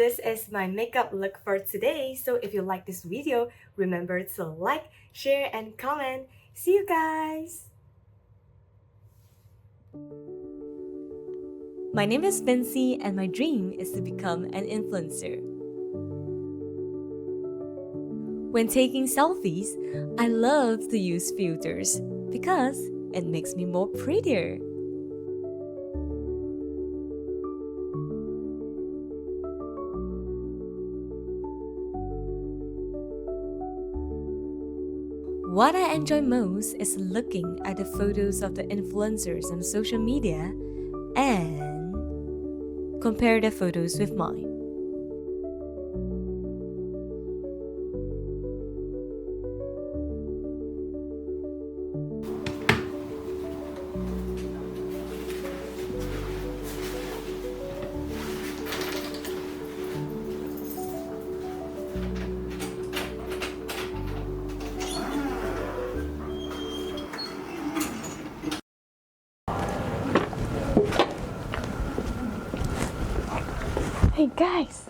this is my makeup look for today. So if you like this video, remember to like, share, and comment. See you guys! My name is Vincy and my dream is to become an influencer. When taking selfies, I love to use filters because it makes me more prettier. What I enjoy most is looking at the photos of the influencers on social media and compare their photos with mine. Hey guys!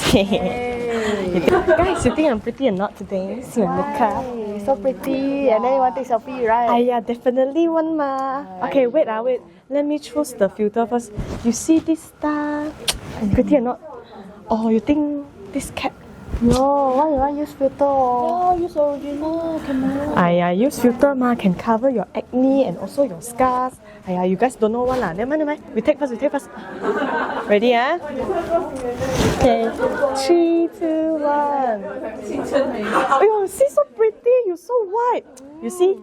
Hey. Guys, you think I'm pretty or not today? See my makeup. So pretty, and then you want to take selfie, right? Yeah, definitely one ma. Okay, wait. Let me choose the filter first. You see this star? Pretty or not? Oh, you think this cat? No, why you want use filter? Oh, use original camera. Use filter ma, can cover your acne and also your scars. You guys don't know one lah. Never mind. We take first. Ready Okay, 3, 2, 1. Oh, see, so pretty. You're so white. You see?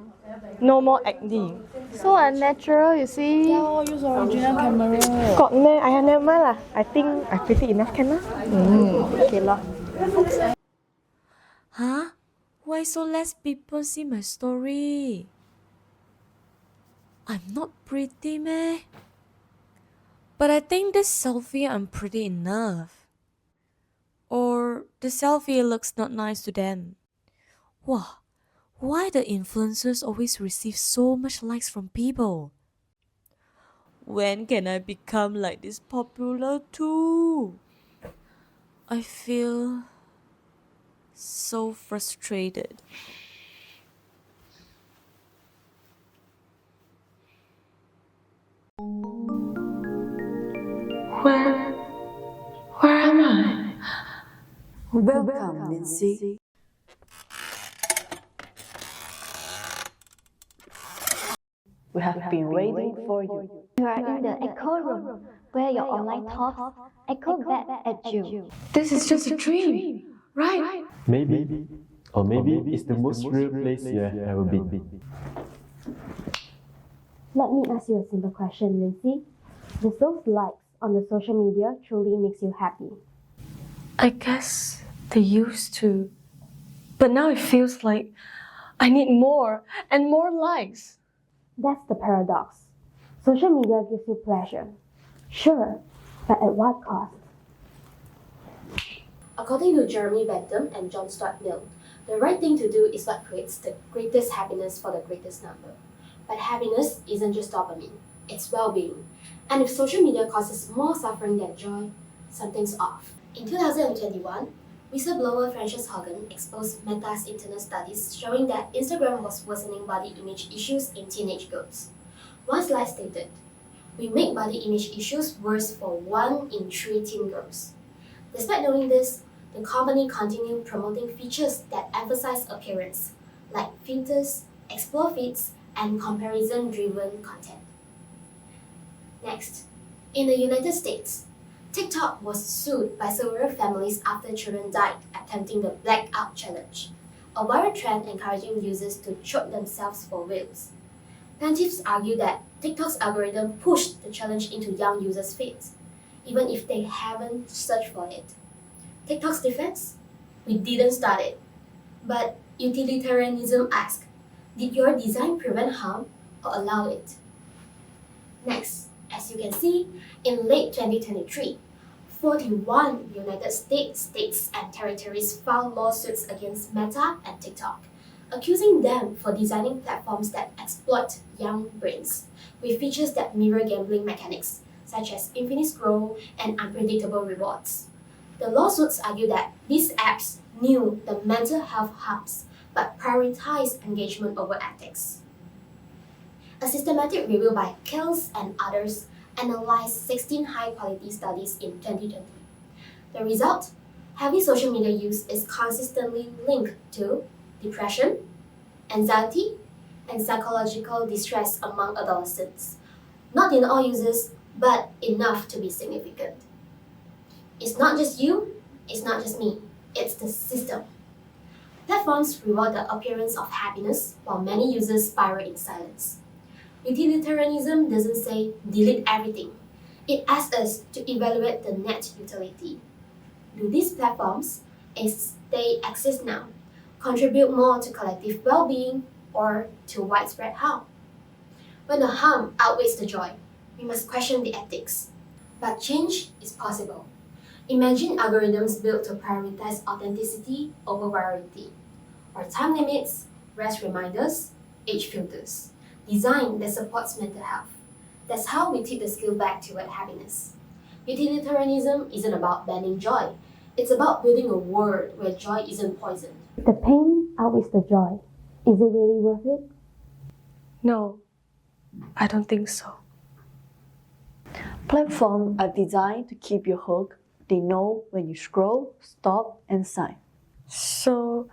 No more acne. So unnatural, you see. Yeah, use original camera. Got me. Never mind lah. I think I pretty enough can lah. Okay lah. Huh? Why so less people see my story? I'm not pretty, meh? But I think this selfie I'm pretty enough. Or the selfie looks not nice to them. Wow, why the influencers always receive so much likes from people? When can I become like this popular too? I feel so frustrated. Where am I? Welcome, Vincy. We have been waiting for you. You are in the echo room, where your online thoughts echo back at you. This is just a dream, right? Maybe. Or maybe it's the most real place you have ever been. Let me ask you a simple question, Vincy. Does those likes on the social media truly makes you happy? I guess they used to. But now it feels like I need more and more likes. That's the paradox. Social media gives you pleasure. Sure, but at what cost? According to Jeremy Bentham and John Stuart Mill, the right thing to do is what creates the greatest happiness for the greatest number. But happiness isn't just dopamine, it's well-being. And if social media causes more suffering than joy, something's off. In 2021, whistleblower Frances Hogan exposed Meta's internal studies showing that Instagram was worsening body image issues in teenage girls. One slide stated, "We make body image issues worse for 1 in 3 teen girls." Despite knowing this, the company continued promoting features that emphasize appearance, like filters, explore feeds, and comparison-driven content. Next, in the United States, TikTok was sued by several families after children died attempting the blackout challenge, a viral trend encouraging users to choke themselves for whales. Plaintiffs argue that TikTok's algorithm pushed the challenge into young users' feeds, even if they haven't searched for it. TikTok's defense? We didn't start it. But utilitarianism asks, did your design prevent harm or allow it? Next, as you can see, in late 2023, 41 United States and territories filed lawsuits against Meta and TikTok, accusing them for designing platforms that exploit young brains with features that mirror gambling mechanics, such as infinite scroll and unpredictable rewards. The lawsuits argue that these apps knew the mental health harms but prioritized engagement over ethics. A systematic review by Kills and others analyzed 16 high-quality studies in 2020. The result? Heavy social media use is consistently linked to depression, anxiety, and psychological distress among adolescents. Not in all users, but enough to be significant. It's not just you, it's not just me, it's the system. Platforms reward the appearance of happiness while many users spiral in silence. Utilitarianism doesn't say delete everything. It asks us to evaluate the net utility. Do these platforms, as they exist now, contribute more to collective well-being or to widespread harm? When the harm outweighs the joy, we must question the ethics. But change is possible. Imagine algorithms built to prioritize authenticity over virality, or time limits, rest reminders, age filters, design that supports mental health. That's how we tip the scale back toward happiness. Utilitarianism isn't about banning joy. It's about building a world where joy isn't poisoned. If the pain outweighs the joy, is it really worth it? No, I don't think so. Platforms are designed to keep you hooked. They know when you scroll, stop, and sign. So,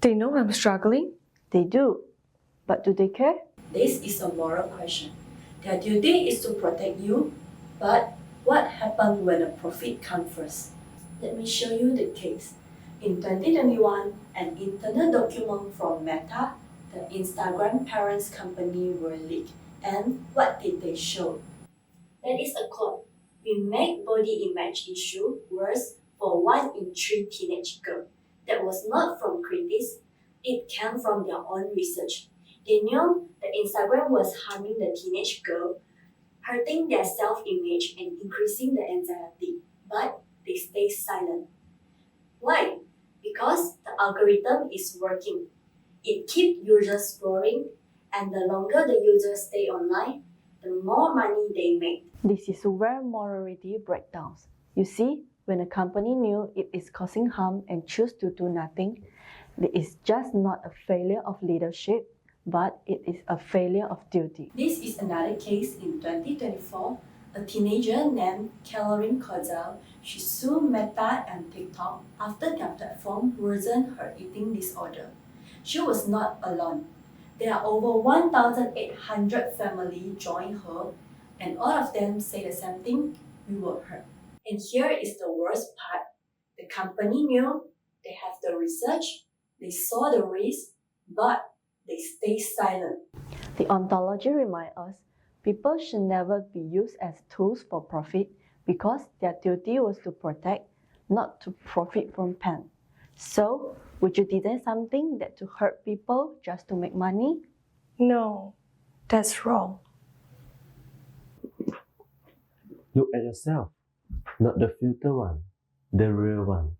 they know I'm struggling? They do. But do they care? This is a moral question. Their duty is to protect you, but what happens when a profit comes first? Let me show you the case. In 2021, an internal document from Meta, the Instagram parents company, were leaked. And what did they show? That is a quote. We make body image issue worse for 1 in 3 teenage girls. That was not from critics. It came from their own research. They knew that Instagram was harming the teenage girl, hurting their self-image and increasing the anxiety. But they stay silent. Why? Because the algorithm is working. It keeps users scrolling, and the longer the users stay online, the more money they make. This is where morality breaks down. You see, when a company knew it is causing harm and choose to do nothing, it is just not a failure of leadership, but it is a failure of duty. This is another case in 2024. A teenager named Caryn Lim. She sued Meta and TikTok after their platform worsened her eating disorder. She was not alone. There are over 1,800 families join her, and all of them say the same thing: we were hurt. And here is the worst part. The company knew, they have the research, they saw the risk, but they stay silent. The Deontology reminds us people should never be used as tools for profit because their duty was to protect, not to profit from pain. So, would you design something that to hurt people just to make money? No, that's wrong. Look at yourself, not the filter one, the real one.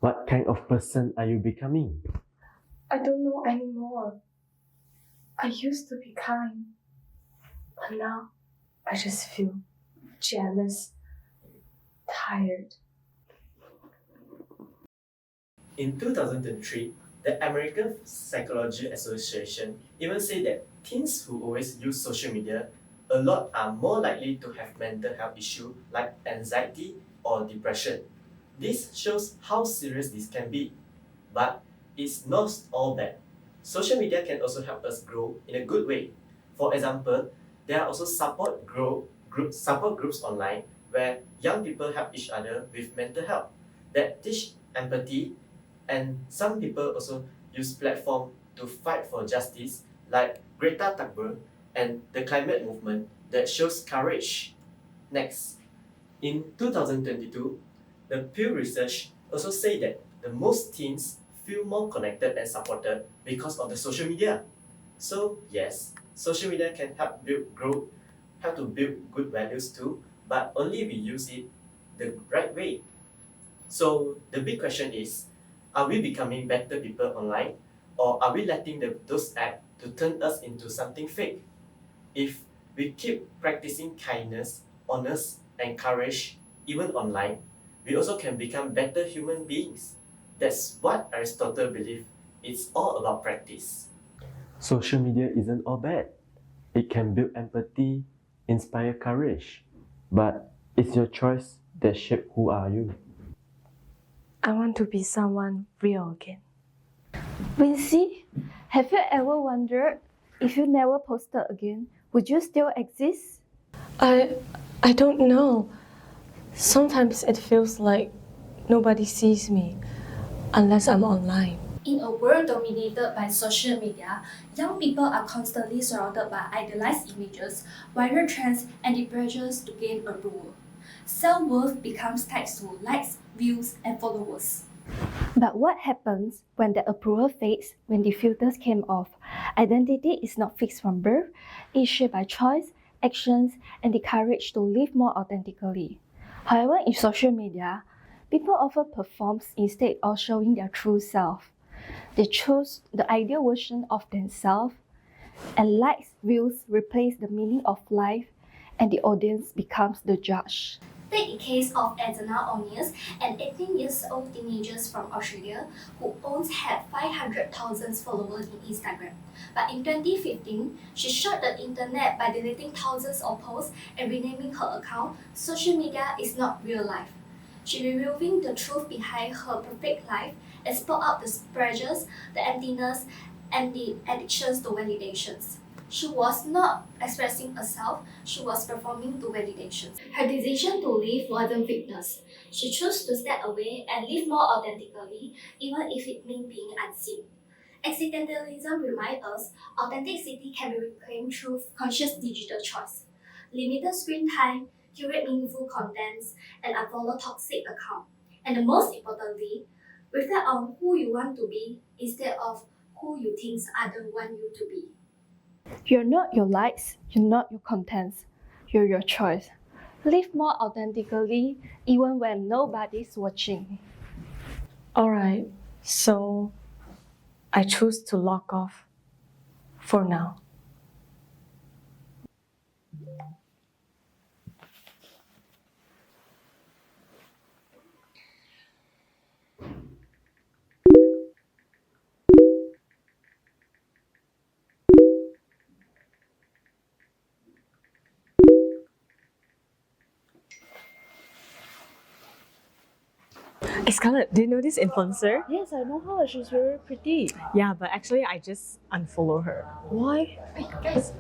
What kind of person are you becoming? I don't know anymore. I used to be kind, but now I just feel jealous, tired. In 2003, the American Psychology Association even said that teens who always use social media a lot are more likely to have mental health issues like anxiety or depression. This shows how serious this can be. But it's not all bad. Social media can also help us grow in a good way. For example, there are also support groups online where young people help each other with mental health that teach empathy, and some people also use platform to fight for justice like Greta Thunberg and the climate movement that shows courage. Next, in 2022, the Pew Research also say that the most teens feel more connected and supported because of the social media. So yes, social media can help to build good values too, but only we use it the right way. So the big question is, are we becoming better people online, or are we letting those apps to turn us into something fake? If we keep practicing kindness, honest, and courage even online, we also can become better human beings. That's what Aristotle believed. It's all about practice. Social media isn't all bad. It can build empathy, inspire courage. But it's your choice that shape who are you. I want to be someone real again. Vincy, have you ever wondered if you never posted again, would you still exist? I don't know. Sometimes it feels like nobody sees me unless I'm online. In a world dominated by social media, young people are constantly surrounded by idealized images, viral trends, and the pressures to gain approval. Self-worth becomes tied to likes, views, and followers. But what happens when the approval fades, when the filters came off? Identity is not fixed from birth, it's shaped by choice, actions, and the courage to live more authentically. However, in social media, people often perform instead of showing their true self. They choose the ideal version of themselves, and likes, views replace the meaning of life, and the audience becomes the judge. Take the case of Adana Onius, an 18-year-old teenager from Australia who once had 500,000 followers in Instagram. But in 2015, she shocked the internet by deleting thousands of posts and renaming her account "Social Media is Not Real Life." She revealing the truth behind her perfect life and spoke out the pressures, the emptiness, and the addictions to validations. She was not expressing herself, she was performing to validations. Her decision to live wasn't weakness. She chose to step away and live more authentically, even if it meant being unseen. Existentialism reminds us authenticity can be reclaimed through conscious digital choice. Limited screen time, curate meaningful contents, and unfollow toxic accounts. And the most importantly, reflect on who you want to be instead of who you think others want you to be. You're not your likes, you're not your contents, you're your choice. Live more authentically even when nobody's watching. Alright, so I choose to log off for now. Scarlett, do you know this influencer? Yes, I know her. She's very pretty. Yeah, but actually I just unfollow her. Why? Guys,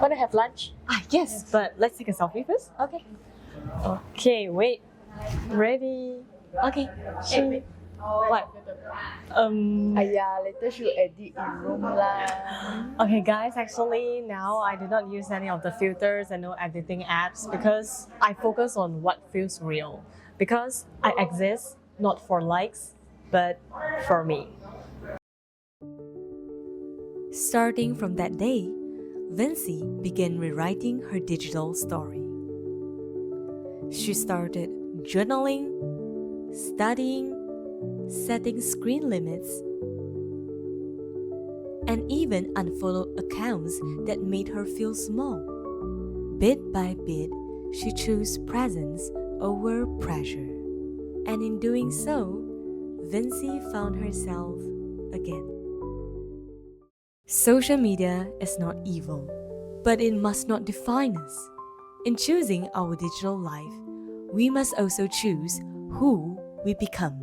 Wanna have lunch? yes, but let's take a selfie first. Okay. Okay, wait. Ready? Okay. Wait. What? Later she'll edit in room lah. Okay, guys, actually now I do not use any of the filters and no editing apps because I focus on what feels real. Because I exist not for likes, but for me. Starting from that day, Vincy began rewriting her digital story. She started journaling, studying, setting screen limits, and even unfollowed accounts that made her feel small. Bit by bit, she chose presence over pressure. And in doing so, Vincy found herself again. Social media is not evil, but it must not define us. In choosing our digital life, we must also choose who we become.